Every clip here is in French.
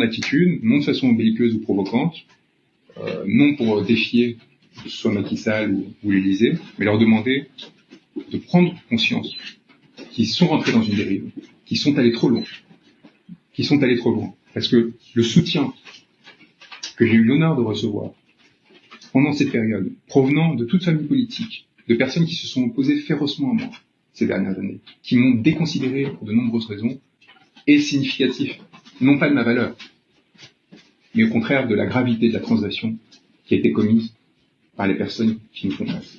d'attitude, non de façon belliqueuse ou provocante, non pour défier que ce soit Macky Sall ou l'Élysée, mais leur demander de prendre conscience qu'ils sont rentrés dans une dérive, qu'ils sont allés trop loin. Parce que le soutien que j'ai eu l'honneur de recevoir pendant cette période, provenant de toute famille politique, de personnes qui se sont opposées férocement à moi ces dernières années, qui m'ont déconsidéré pour de nombreuses raisons, est significatif, non pas de ma valeur, mais au contraire de la gravité de la transgression qui a été commise par les personnes qui nous font face.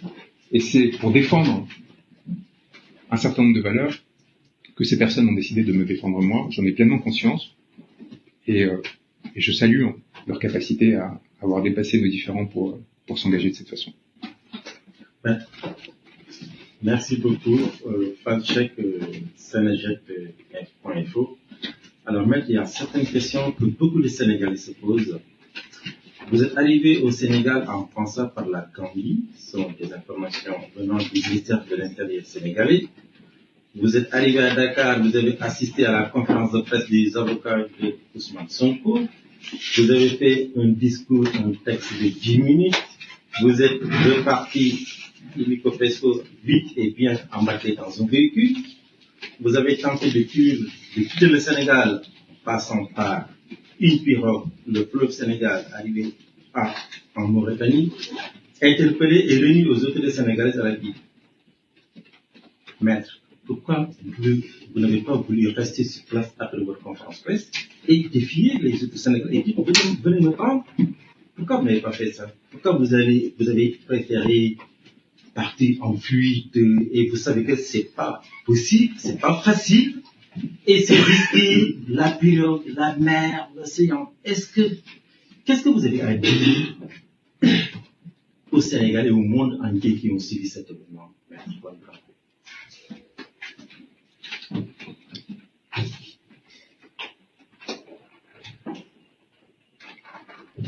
Et c'est pour défendre un certain nombre de valeurs que ces personnes ont décidé de me défendre moi. J'en ai pleinement conscience et je salue leur capacité à avoir dépassé nos différends pour s'engager de cette façon. Merci beaucoup, fact-check Senejet.info. Alors maître, il y a certaines questions que beaucoup de Sénégalais se posent. Vous êtes arrivé au Sénégal en passant par la Gambie, ce sont des informations venant du ministère de l'Intérieur sénégalais. Vous êtes arrivé à Dakar, vous avez assisté à la conférence de presse des avocats de Ousmane Sonko. Vous avez fait un discours, un texte de 10 minutes. Vous êtes reparti illico presto vite et bien embarqué dans un véhicule. Vous avez tenté de quitter le Sénégal en passant par une pirogue, le fleuve Sénégal, arrivé en Mauritanie, interpellé et réuni aux autorités sénégalaises à la vie. Maître, pourquoi vous n'avez pas voulu rester sur place après votre conférence presse et défier les autorités sénégalaises et dire venez me prendre? Pourquoi vous n'avez pas fait ça? Pourquoi vous avez préféré partir en fuite et vous savez que c'est pas possible, c'est pas facile et c'est risqué, la pirogue, la mer, l'océan. Qu'est-ce que vous avez à dire au Sénégal et au monde entier qui ont suivi cet événement?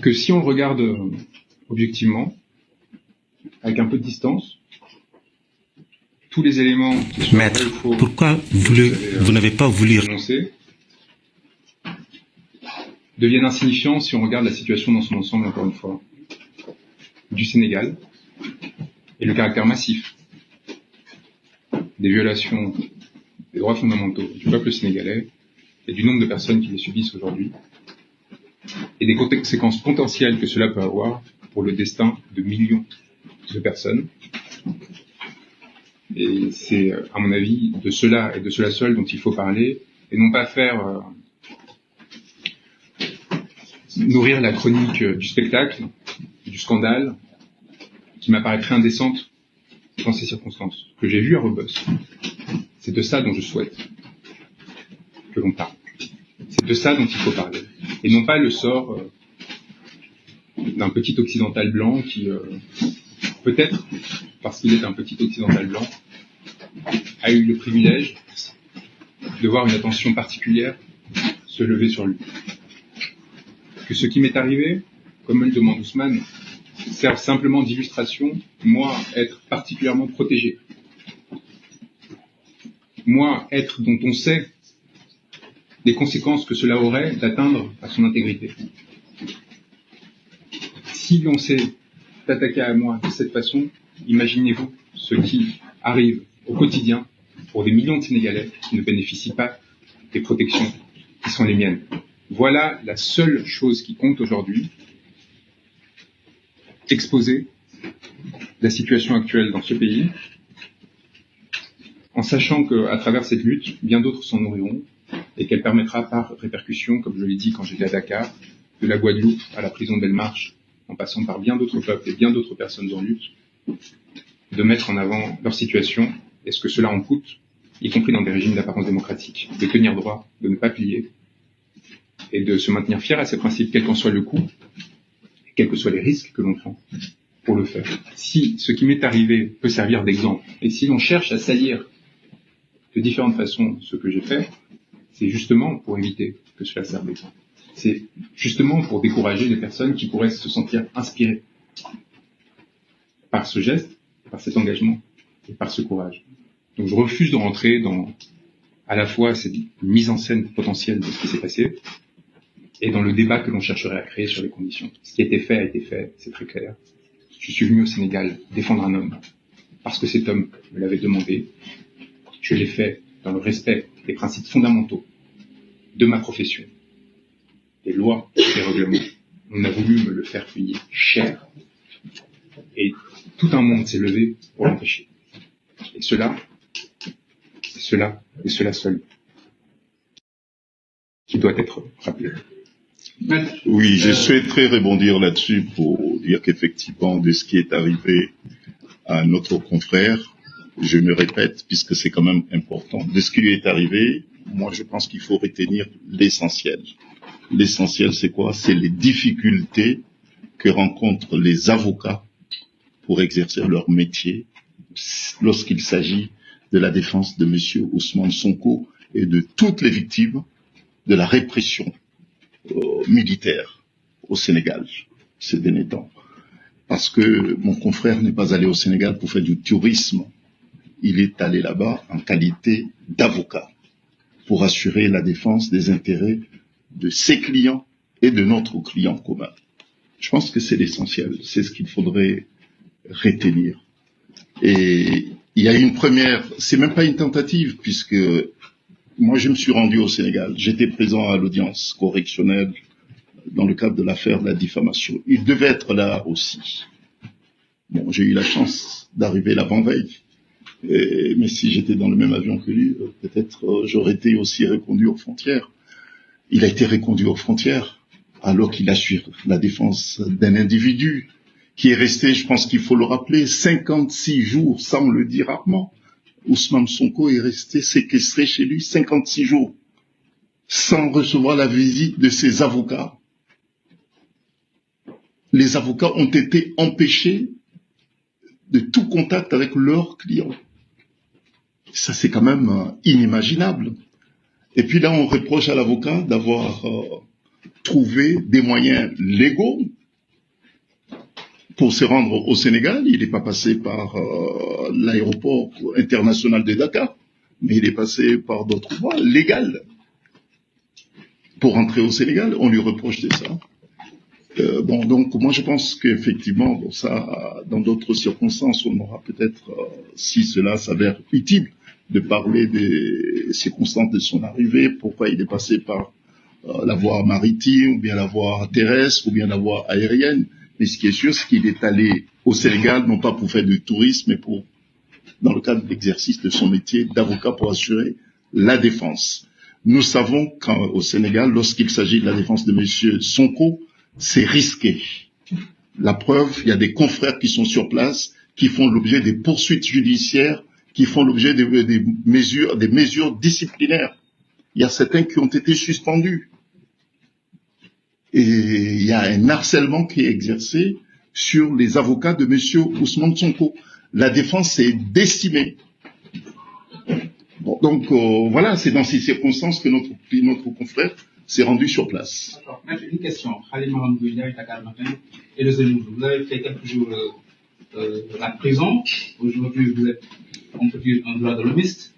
Que si on regarde objectivement, avec un peu de distance, tous les éléments qui sont Maître, pourquoi vous n'avez pas voulu annoncer deviennent insignifiants si on regarde la situation dans son ensemble, encore une fois, du Sénégal et le caractère massif des violations des droits fondamentaux du peuple sénégalais et du nombre de personnes qui les subissent aujourd'hui et des conséquences potentielles que cela peut avoir pour le destin de millions de personnes. Et c'est, à mon avis, de cela et de cela seul dont il faut parler, et non pas faire nourrir la chronique du spectacle, du scandale, qui m'apparaîtrait indécente dans ces circonstances, que j'ai vu à Rebus. C'est de ça dont je souhaite que l'on parle. C'est de ça dont il faut parler. Et non pas le sort d'un petit occidental blanc qui, peut-être, parce qu'il est un petit occidental blanc, a eu le privilège de voir une attention particulière se lever sur lui. Que ce qui m'est arrivé, comme me le demande Ousmane, serve simplement d'illustration, moi, être particulièrement protégé. Moi, être dont on sait les conséquences que cela aurait d'atteindre à son intégrité. Si l'on s'est attaqué à moi de cette façon, imaginez-vous ce qui arrive au quotidien pour des millions de Sénégalais qui ne bénéficient pas des protections qui sont les miennes. Voilà la seule chose qui compte aujourd'hui, exposer la situation actuelle dans ce pays, en sachant qu'à travers cette lutte, bien d'autres s'en nourriront, et qu'elle permettra par répercussion, comme je l'ai dit quand j'étais à Dakar, de la Guadeloupe à la prison d'Elmarch, en passant par bien d'autres peuples et bien d'autres personnes en lutte, de mettre en avant leur situation et ce que cela en coûte, y compris dans des régimes d'apparence démocratique, de tenir droit, de ne pas plier, et de se maintenir fier à ces principes, quel qu'en soit le coût, et quels que soient les risques que l'on prend pour le faire. Si ce qui m'est arrivé peut servir d'exemple, et si l'on cherche à salir de différentes façons ce que j'ai fait, c'est justement pour éviter que cela serve d'exemple. C'est justement pour décourager les personnes qui pourraient se sentir inspirées par ce geste, par cet engagement et par ce courage. Donc je refuse de rentrer dans à la fois cette mise en scène potentielle de ce qui s'est passé et dans le débat que l'on chercherait à créer sur les conditions. Ce qui a été fait, c'est très clair. Je suis venu au Sénégal défendre un homme, parce que cet homme me l'avait demandé. Je l'ai fait dans le respect des principes fondamentaux de ma profession, des lois, des règlements. On a voulu me le faire payer cher, et tout un monde s'est levé pour l'empêcher. Et cela seul, qui doit être rappelé. Oui, je souhaiterais rebondir là-dessus pour dire qu'effectivement, de ce qui est arrivé à notre confrère, je me répète, puisque c'est quand même important, de ce qui lui est arrivé, moi je pense qu'il faut retenir l'essentiel. L'essentiel, c'est quoi? C'est les difficultés que rencontrent les avocats pour exercer leur métier lorsqu'il s'agit de la défense de M. Ousmane Sonko et de toutes les victimes de la répression militaire au Sénégal ces derniers temps. Parce que mon confrère n'est pas allé au Sénégal pour faire du tourisme. Il est allé là-bas en qualité d'avocat pour assurer la défense des intérêts de ses clients et de notre client commun. Je pense que c'est l'essentiel, c'est ce qu'il faudrait retenir. Et il y a une première, c'est même pas une tentative, puisque moi je me suis rendu au Sénégal, j'étais présent à l'audience correctionnelle dans le cadre de l'affaire de la diffamation. Il devait être là aussi. Bon, j'ai eu la chance d'arriver l'avant-veille, mais si j'étais dans le même avion que lui, peut-être j'aurais été aussi reconduit aux frontières. Il a été reconduit aux frontières alors qu'il assure la défense d'un individu qui est resté, je pense qu'il faut le rappeler, 56 jours, ça on le dit rarement. Ousmane Sonko est resté séquestré chez lui 56 jours, sans recevoir la visite de ses avocats. Les avocats ont été empêchés de tout contact avec leurs clients. Ça, c'est quand même inimaginable. Et puis là, on reproche à l'avocat d'avoir trouvé des moyens légaux pour se rendre au Sénégal. Il n'est pas passé par l'aéroport international de Dakar, mais il est passé par d'autres voies légales pour rentrer au Sénégal. On lui reproche de ça. Bon, donc moi je pense qu'effectivement, bon, ça, dans d'autres circonstances, on aura peut-être, si cela s'avère utile, de parler des circonstances de son arrivée, pourquoi il est passé par la voie maritime, ou bien la voie terrestre, ou bien la voie aérienne. Mais ce qui est sûr, c'est qu'il est allé au Sénégal, non pas pour faire du tourisme, mais pour, dans le cadre de l'exercice de son métier d'avocat pour assurer la défense. Nous savons qu'au Sénégal, lorsqu'il s'agit de la défense de M. Sonko, c'est risqué. La preuve, il y a des confrères qui sont sur place, qui font l'objet des poursuites judiciaires, qui font l'objet des mesures disciplinaires. Il y a certains qui ont été suspendus. Et il y a un harcèlement qui est exercé sur les avocats de M. Ousmane Sonko. La défense est décimée. Bon, donc voilà, c'est dans ces circonstances que notre confrère s'est rendu sur place. D'accord. Maintenant, une question. Khalil Mahamou Douida, Dakar Matin, et le Zénouz. Vous avez fait quelques jours la prison. Aujourd'hui, vous êtes, on peut dire, un droit de l'homiste.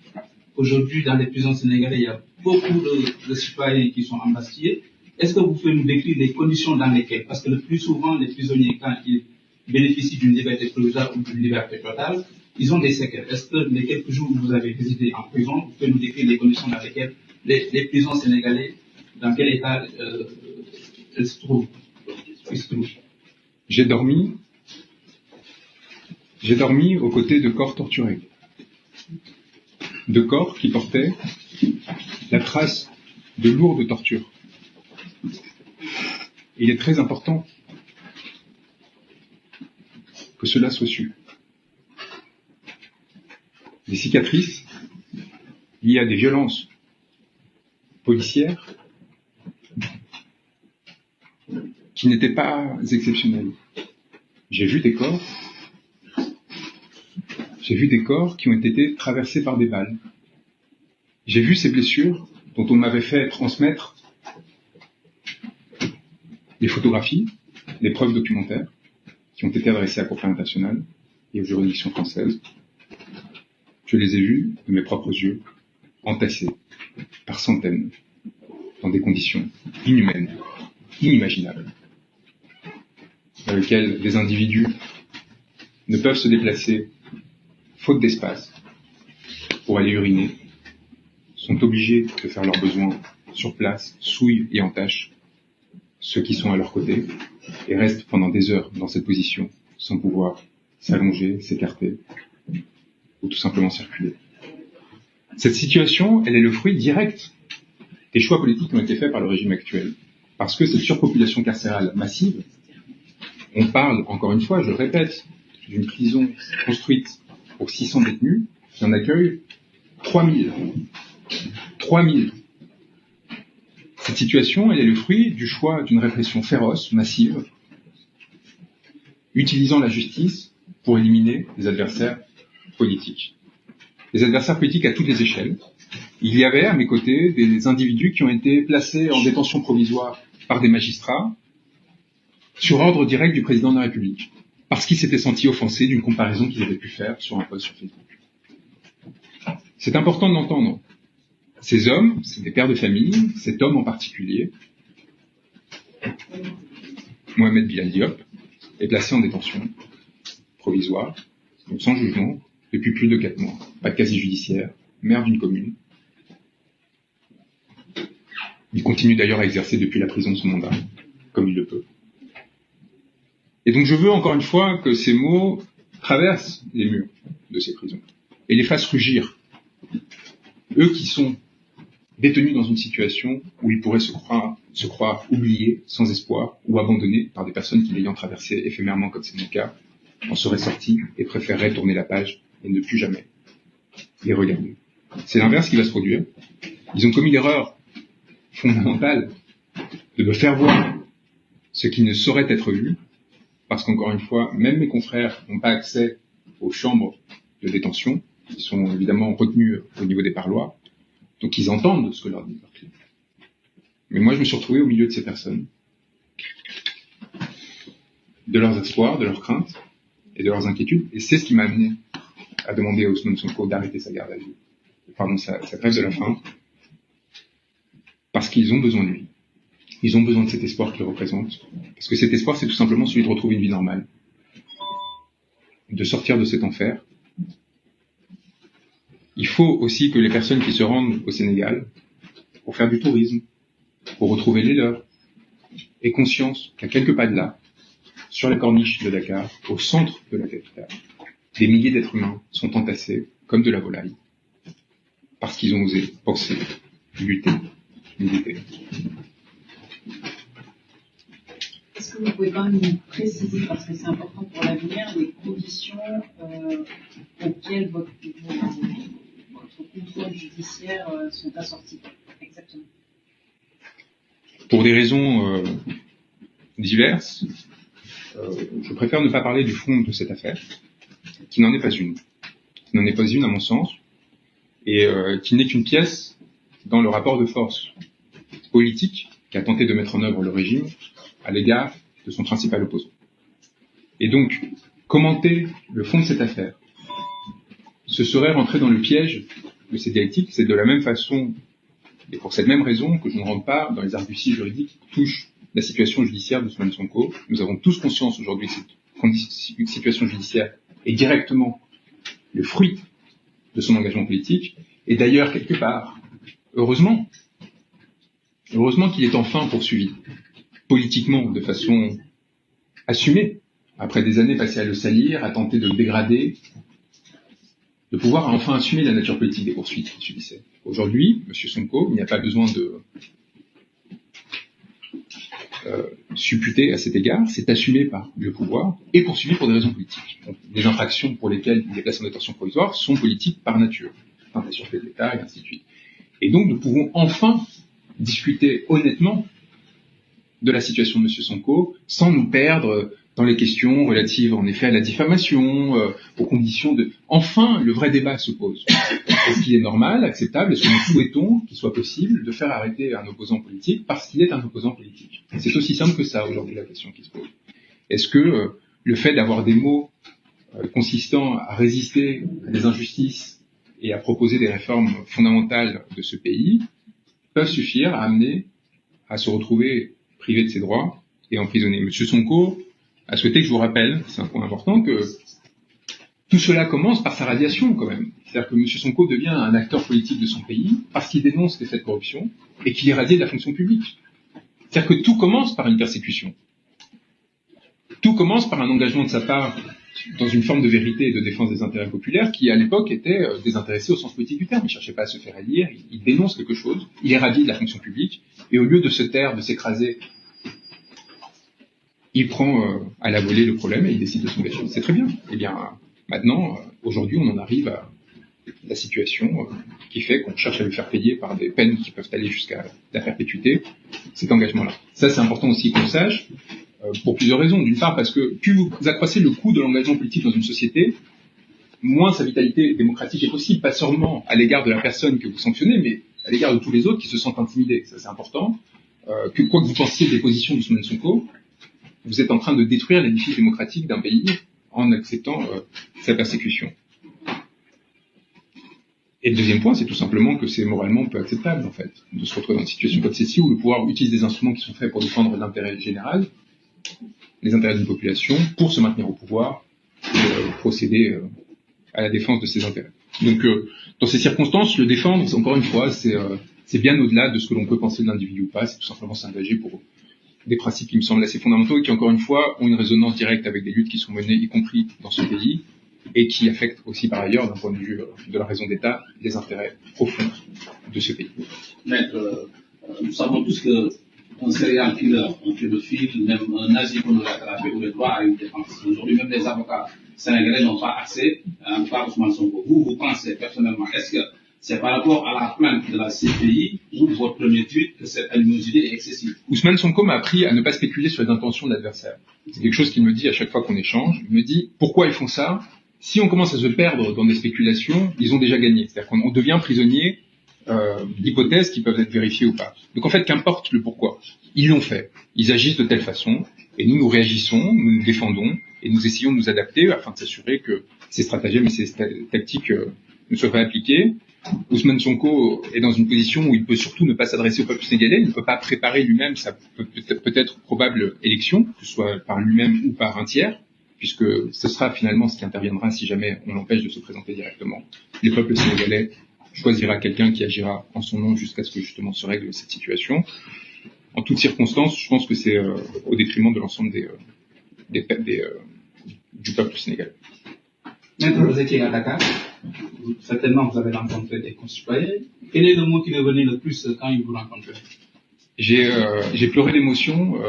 Aujourd'hui, dans les prisons sénégalaises, il y a beaucoup de citoyens qui sont embastillés. Est-ce que vous pouvez nous décrire les conditions dans lesquelles, parce que le plus souvent, les prisonniers, quand ils bénéficient d'une liberté provisoire ou d'une liberté totale, ils ont des séquelles. Est-ce que les quelques jours où vous avez visité en prison, vous pouvez nous décrire les conditions dans lesquelles les prisons sénégalaises, dans quel état elles se trouvent? J'ai dormi aux côtés de corps torturés. De corps qui portaient la trace de lourdes tortures. Il est très important que cela soit su. Des cicatrices liées à des violences policières qui n'étaient pas exceptionnelles. J'ai vu des corps qui ont été traversés par des balles. J'ai vu ces blessures dont on m'avait fait transmettre les photographies, les preuves documentaires qui ont été adressées à Cour pénale internationale et aux juridictions françaises. Je les ai vues de mes propres yeux, entassés par centaines, dans des conditions inhumaines, inimaginable, dans lequel des individus ne peuvent se déplacer faute d'espace pour aller uriner, sont obligés de faire leurs besoins sur place, souillent et entachent ceux qui sont à leur côté, et restent pendant des heures dans cette position, sans pouvoir s'allonger, s'écarter, ou tout simplement circuler. Cette situation, elle est le fruit direct des choix politiques qui ont été faits par le régime actuel. Parce que cette surpopulation carcérale massive, on parle, encore une fois, je le répète, d'une prison construite pour 600 détenus, qui en accueille 3000. 3000. Cette situation, elle est le fruit du choix d'une répression féroce, massive, utilisant la justice pour éliminer les adversaires politiques. Les adversaires politiques à toutes les échelles. Il y avait à mes côtés des individus qui ont été placés en détention provisoire par des magistrats sur ordre direct du président de la République, parce qu'ils s'étaient sentis offensés d'une comparaison qu'ils avaient pu faire sur un post sur Facebook. C'est important de l'entendre. Ces hommes, c'est des pères de famille, cet homme en particulier, Mohamed Bilal Diop, est placé en détention provisoire, donc sans jugement, depuis plus de 4 mois. Pas de casier judiciaire, maire d'une commune. Il continue d'ailleurs à exercer depuis la prison de son mandat, comme il le peut. Et donc je veux encore une fois que ces mots traversent les murs de ces prisons et les fassent rugir. Eux qui sont détenus dans une situation où ils pourraient se croire oubliés, sans espoir, ou abandonnés par des personnes qui, l'ayant traversé éphémèrement comme c'est mon cas, en seraient sortis et préféreraient tourner la page et ne plus jamais les regarder. C'est l'inverse qui va se produire. Ils ont commis l'erreur fondamentale de me faire voir ce qui ne saurait être vu, parce qu'encore une fois, même mes confrères n'ont pas accès aux chambres de détention, qui sont évidemment retenues au niveau des parloirs, donc ils entendent ce que leur dit leur client. Mais moi, je me suis retrouvé au milieu de ces personnes, de leurs espoirs, de leurs craintes et de leurs inquiétudes, et c'est ce qui m'a amené à demander à Ousmane Sonko d'arrêter sa garde à vue, sa grève de la faim, parce qu'ils ont besoin de lui. Ils ont besoin de cet espoir qu'il représente, parce que cet espoir, c'est tout simplement celui de retrouver une vie normale, de sortir de cet enfer. Il faut aussi que les personnes qui se rendent au Sénégal pour faire du tourisme, pour retrouver les leurs, aient conscience qu'à quelques pas de là, sur la corniche de Dakar, au centre de la capitale, des milliers d'êtres humains sont entassés comme de la volaille, parce qu'ils ont osé penser, lutter, militer. Est-ce que vous pouvez quand même nous préciser, parce que c'est important pour l'avenir, les conditions auxquelles votre contrôle judiciaire sont assortis exactement? Pour des raisons diverses, je préfère ne pas parler du fond de cette affaire, qui n'en est pas une. Qui n'en est pas une à mon sens, et qui n'est qu'une pièce dans le rapport de force politique qu'a tenté de mettre en œuvre le régime à l'égard de son principal opposant. Et donc, commenter le fond de cette affaire, ce serait rentrer dans le piège de ces dialectiques. C'est de la même façon, et pour cette même raison, que je ne rentre pas dans les arguties juridiques qui touchent la situation judiciaire de Ousmane Sonko. Nous avons tous conscience aujourd'hui que cette situation judiciaire est directement le fruit de son engagement politique, et d'ailleurs, quelque part, heureusement qu'il est enfin poursuivi, politiquement, de façon assumée, après des années passées à le salir, à tenter de le dégrader, de pouvoir enfin assumer la nature politique des poursuites qu'il subissait. Aujourd'hui, M. Sonko, il n'y a pas besoin de supputer à cet égard, c'est assumé par le pouvoir et poursuivi pour des raisons politiques. Donc, les infractions pour lesquelles il est placé en détention provisoire sont politiques par nature, tentation de l'État et ainsi de suite. Et donc, nous pouvons enfin discuter honnêtement de la situation de M. Sonko sans nous perdre dans les questions relatives en effet à la diffamation, aux conditions de... Enfin, le vrai débat se pose. Est-ce qu'il est normal, acceptable, est-ce que nous souhaitons qu'il soit possible de faire arrêter un opposant politique parce qu'il est un opposant politique? C'est aussi simple que ça aujourd'hui la question qui se pose. Est-ce que le fait d'avoir des mots consistant à résister à des injustices et à proposer des réformes fondamentales de ce pays peuvent suffire à amener à se retrouver privé de ses droits et emprisonné. M. Sonko a souhaité que je vous rappelle, c'est un point important, que tout cela commence par sa radiation quand même. C'est-à-dire que M. Sonko devient un acteur politique de son pays parce qu'il dénonce les faits de corruption et qu'il est radié de la fonction publique. C'est-à-dire que tout commence par une persécution. Tout commence par un engagement de sa part dans une forme de vérité et de défense des intérêts populaires qui, à l'époque, était désintéressé au sens politique du terme. Il ne cherchait pas à se faire élire, il dénonce quelque chose, il est radié de la fonction publique, et au lieu de se taire, de s'écraser, il prend à la volée le problème et il décide de s'engager. C'est très bien. Eh bien, maintenant, aujourd'hui, on en arrive à la situation qui fait qu'on cherche à lui faire payer par des peines qui peuvent aller jusqu'à la perpétuité cet engagement-là. Ça, c'est important aussi qu'on le sache. Pour plusieurs raisons. D'une part, parce que plus vous accroissez le coût de l'engagement politique dans une société, moins sa vitalité démocratique est possible, pas seulement à l'égard de la personne que vous sanctionnez, mais à l'égard de tous les autres qui se sentent intimidés. Ça, c'est important. Que quoi que vous pensiez des positions d'Ousmane Sonko, vous êtes en train de détruire l'édifice démocratique d'un pays en acceptant sa persécution. Et le deuxième point, c'est tout simplement que c'est moralement peu acceptable, en fait, de se retrouver dans une situation comme celle-ci où le pouvoir utilise des instruments qui sont faits pour défendre l'intérêt général, les intérêts d'une population, pour se maintenir au pouvoir et procéder à la défense de ses intérêts. Donc, dans ces circonstances, le défendre, encore une fois, c'est bien au-delà de ce que l'on peut penser de l'individu ou pas, c'est tout simplement s'engager pour des principes qui me semblent assez fondamentaux et qui, encore une fois, ont une résonance directe avec des luttes qui sont menées, y compris dans ce pays, et qui affectent aussi par ailleurs, d'un point de vue de la raison d'État, les intérêts profonds de ce pays. Maître, nous savons tous que un serial killer, un pédophile, même un nazi qu'on aurait attrapé ou le droit à une défense. Aujourd'hui, même les avocats sénégalais n'ont pas accès à Ousmane Sonko. Vous pensez personnellement, est-ce que c'est par rapport à la plainte de la CPI ou votre premier tweet que cette animosité est excessive? Ousmane Sonko m'a appris à ne pas spéculer sur les intentions de l'adversaire. C'est quelque chose qu'il me dit à chaque fois qu'on échange. Il me dit, pourquoi ils font ça? Si on commence à se perdre dans des spéculations, ils ont déjà gagné. C'est-à-dire qu'on devient prisonnier d'hypothèses qui peuvent être vérifiées ou pas. Donc en fait, qu'importe le pourquoi. Ils l'ont fait. Ils agissent de telle façon, et nous réagissons, nous nous défendons, et nous essayons de nous adapter afin de s'assurer que ces stratagèmes et ces tactiques ne soient pas appliquées. Ousmane Sonko est dans une position où il peut surtout ne pas s'adresser au peuple sénégalais, il ne peut pas préparer lui-même sa peut-être probable élection, que ce soit par lui-même ou par un tiers, puisque ce sera finalement ce qui interviendra si jamais on l'empêche de se présenter directement. Le peuple sénégalais choisira quelqu'un qui agira en son nom jusqu'à ce que justement se règle cette situation. En toutes circonstances, je pense que c'est au détriment de l'ensemble du peuple sénégalais. Maître, vous étiez à Dakar, certainement vous avez rencontré des concitoyens. Quel est le mot qui revenait le plus quand ils vous rencontraient? J'ai pleuré d'émotion.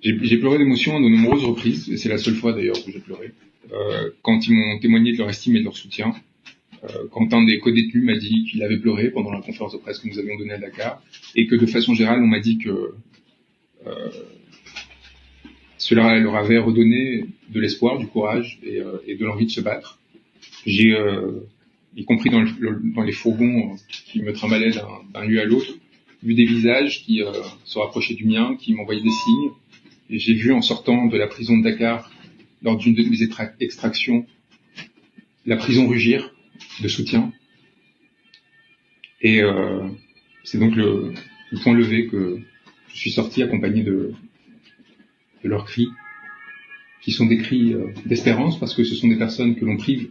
J'ai pleuré d'émotion à de nombreuses reprises, et c'est la seule fois d'ailleurs que j'ai pleuré, quand ils m'ont témoigné de leur estime et de leur soutien. Quand un des co-détenus m'a dit qu'il avait pleuré pendant la conférence de presse que nous avions donnée à Dakar, et que de façon générale, on m'a dit que cela leur avait redonné de l'espoir, du courage et de l'envie de se battre. J'ai, y compris dans les fourgons qui me trimbalaient d'un lieu à l'autre, vu des visages qui se rapprochaient du mien, qui m'envoyaient des signes. Et j'ai vu en sortant de la prison de Dakar, lors d'une de mes extractions, la prison rugir de soutien. Et c'est donc le point levé que je suis sorti accompagné de leurs cris, qui sont des cris d'espérance, parce que ce sont des personnes que l'on prive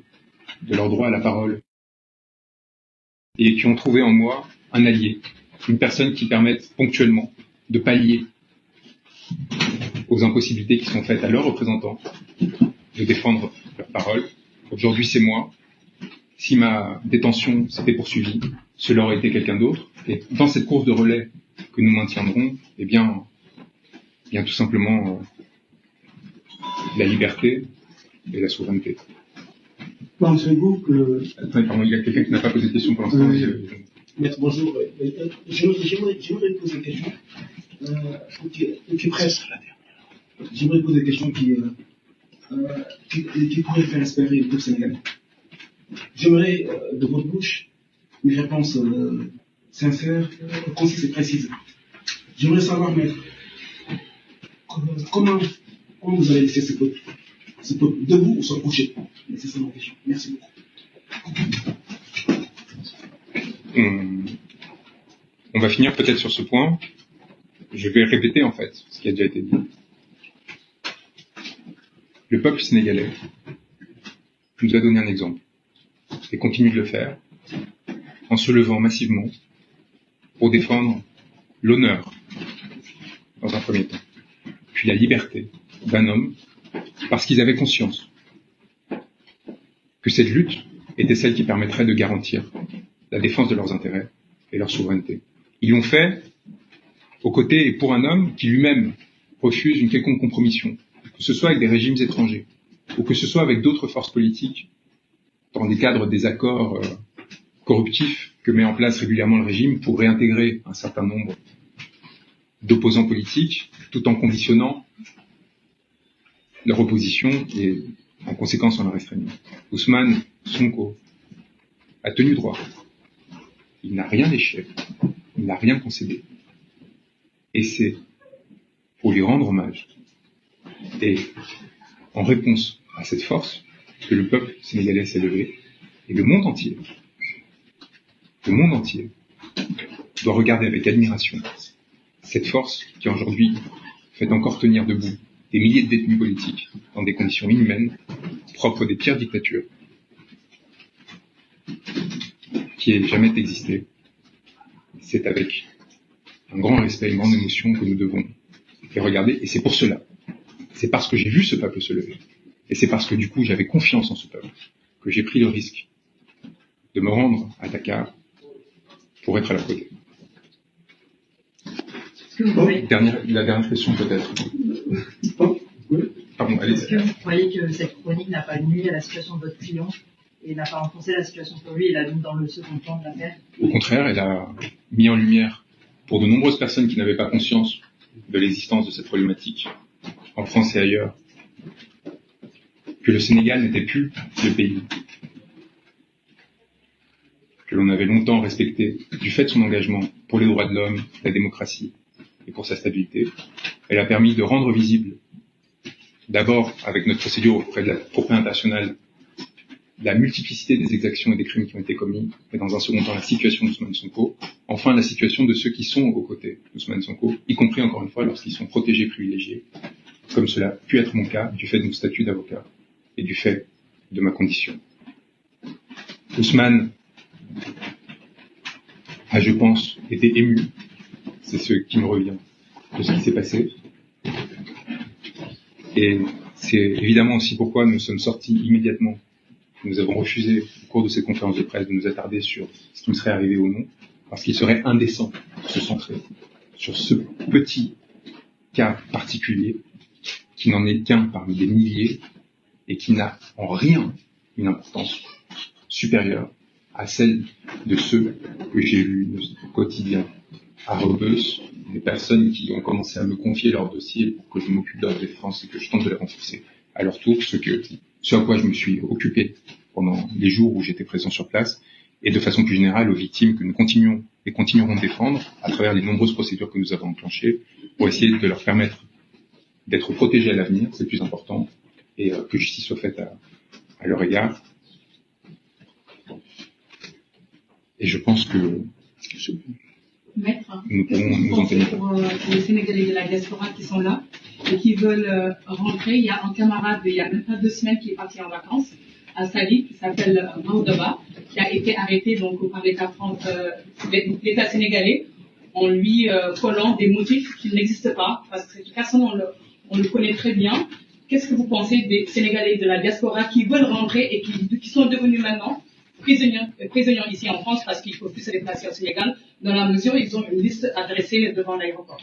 de leur droit à la parole, et qui ont trouvé en moi un allié, une personne qui permette ponctuellement de pallier aux impossibilités qui sont faites à leurs représentants de défendre leur parole. Aujourd'hui, c'est moi. Si ma détention s'était poursuivie, cela aurait été quelqu'un d'autre. Et dans cette course de relais que nous maintiendrons, eh bien tout simplement la liberté et la souveraineté. Pensez-vous que... Attends, pardon, il y a quelqu'un qui n'a pas posé de question pour l'instant. Maître, bonjour. J'aimerais poser une question qui presse. J'aimerais poser une question qui pourrait faire espérer le peuple sénégalais. J'aimerais de votre bouche une réponse sincère, concise et précise. J'aimerais savoir, maître, comment vous allez laisser ce peuple debout ou se coucher? C'est ça ma question. Merci beaucoup. On va finir peut-être sur ce point. Je vais répéter en fait ce qui a déjà été dit. Le peuple sénégalais nous a donné un exemple et continue de le faire en se levant massivement pour défendre l'honneur dans un premier temps, puis la liberté d'un homme parce qu'ils avaient conscience que cette lutte était celle qui permettrait de garantir la défense de leurs intérêts et leur souveraineté. Ils l'ont fait aux côtés et pour un homme qui lui-même refuse une quelconque compromission, que ce soit avec des régimes étrangers ou que ce soit avec d'autres forces politiques dans des cadres des accords corruptifs que met en place régulièrement le régime pour réintégrer un certain nombre d'opposants politiques tout en conditionnant leur opposition et en conséquence en la restreignant. Ousmane Sonko a tenu droit. Il n'a rien léché, il n'a rien concédé. Et c'est pour lui rendre hommage et en réponse à cette force que le peuple sénégalais s'est levé et le monde entier doit regarder avec admiration cette force qui aujourd'hui fait encore tenir debout des milliers de détenus politiques dans des conditions inhumaines, propres des pires dictatures qui aient jamais existé. C'est avec un grand respect, une grande émotion que nous devons les regarder, et c'est pour cela. C'est parce que j'ai vu ce peuple se lever, et c'est parce que du coup j'avais confiance en ce peuple, que j'ai pris le risque de me rendre à Dakar pour être à leur côté. La dernière question peut-être. Pardon, allez. Est-ce que vous croyez que cette chronique n'a pas nuit à la situation de votre client et n'a pas renforcé la situation pour lui et l'a mis dans le second plan de l'affaire? Au contraire, elle a mis en lumière pour de nombreuses personnes qui n'avaient pas conscience de l'existence de cette problématique, en France et ailleurs, que le Sénégal n'était plus le pays que l'on avait longtemps respecté du fait de son engagement pour les droits de l'homme, la démocratie et pour sa stabilité. Elle a permis de rendre visible, d'abord avec notre procédure auprès de la Cour pénale internationale, la multiplicité des exactions et des crimes qui ont été commis, et dans un second temps la situation d'Ousmane Sonko, enfin la situation de ceux qui sont aux côtés d'Ousmane Sonko, y compris encore une fois lorsqu'ils sont protégés, privilégiés, comme cela a pu être mon cas du fait de mon statut d'avocat et du fait de ma condition. Ousmane a, je pense, été ému, c'est ce qui me revient de ce qui s'est passé, et c'est évidemment aussi pourquoi nous sommes sortis immédiatement. Nous avons refusé, au cours de cette conférence de presse, de nous attarder sur ce qui me serait arrivé ou non, parce qu'il serait indécent de se centrer sur ce petit cas particulier, qui n'en est qu'un parmi des milliers, et qui n'a en rien une importance supérieure à celle de ceux que j'ai vus au quotidien à Rebeuss, des personnes qui ont commencé à me confier leur dossier pour que je m'occupe de leur défense et que je tente de les renforcer à leur tour, ce à quoi je me suis occupé pendant les jours où j'étais présent sur place, et de façon plus générale aux victimes que nous continuons et continuerons de défendre à travers les nombreuses procédures que nous avons enclenchées pour essayer de leur permettre d'être protégés à l'avenir, c'est le plus important, et que justice soit faite à leur égard. Et je pense que Maître, nous pourrons nous en tenir. pour les Sénégalais de la diaspora qui sont là et qui veulent rentrer, il y a un camarade, il y a même pas 2 semaines, qui est parti en vacances à Saly, qui s'appelle Maoudaba, qui a été arrêté donc par l'État l'État sénégalais en lui collant des motifs qui n'existent pas, parce que cette personne, on le connaît très bien. Qu'est-ce que vous pensez des Sénégalais de la diaspora qui veulent rentrer et qui sont devenus maintenant prisonniers ici en France parce qu'il ne faut plus se déplacer au Sénégal, dans la mesure où ils ont une liste adressée devant l'aéroport?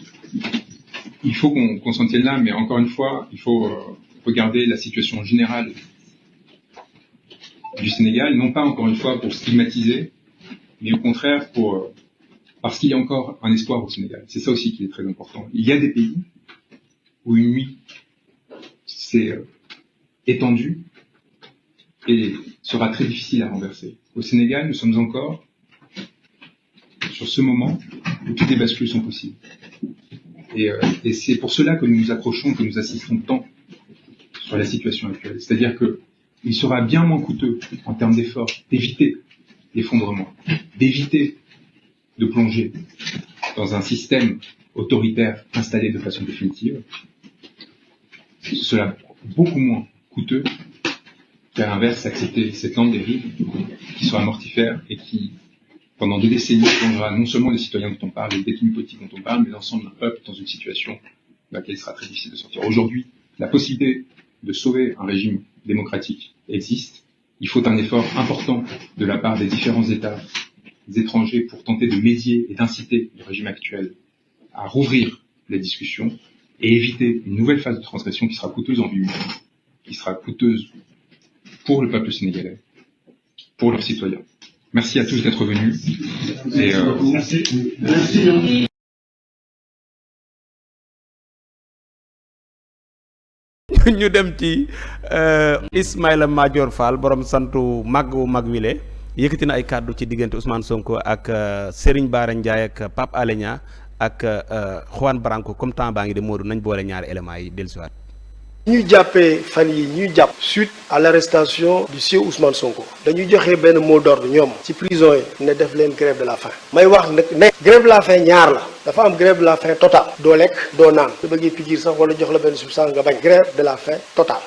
Il faut qu'on s'en tienne là, mais encore une fois, il faut regarder la situation générale du Sénégal, non pas encore une fois pour stigmatiser, mais au contraire parce qu'il y a encore un espoir au Sénégal. C'est ça aussi qui est très important. Il y a des pays où une nuit s'est étendue et sera très difficile à renverser. Au Sénégal, nous sommes encore sur ce moment où toutes les bascules sont possibles. Et c'est pour cela que nous nous accrochons, que nous assistons tant sur la situation actuelle. C'est-à-dire qu'il sera bien moins coûteux en termes d'efforts d'éviter l'effondrement, d'éviter de plonger dans un système autoritaire installé de façon définitive, cela beaucoup moins coûteux qu'à l'inverse accepter cette lente dérive qui sera mortifère et qui, pendant des décennies, plongera non seulement les citoyens dont on parle, les détenus politiques dont on parle, mais l'ensemble d'un peuple dans une situation dans laquelle il sera très difficile de sortir. Aujourd'hui, la possibilité de sauver un régime démocratique existe. Il faut un effort important de la part des différents États étrangers pour tenter de médier et d'inciter le régime actuel à rouvrir les discussions et éviter une nouvelle phase de transgression qui sera coûteuse en vie humaine, qui sera coûteuse pour le peuple sénégalais, pour leurs citoyens. Merci à tous d'être venus. Et, Merci. ñu dem ci Ismaïla Madior Fall borom santu mag wile yëkkati na ay kàddu ci diggante Ousmane Sonko ak Serigne Bara Ndiaye ak Pape Alé Niang ak Juan Branco comme temps baa ngi de Modou nañ boole ñaari éléments yi dellusiwaat. ñuy jàppee fan yi ñuy jàpp suite à l'arrestation du sieur Ousmane Sonko dañuy joxe benn mot d'ordre ñoom ci prison yi ne def leen grève de la faim may wax nag ne grève de la faim ñaar la dafa am grève de la faim totale doo lekk doo naan su bëggee piqûre sax wala jox la benn substance nga bañ grève de la faim totale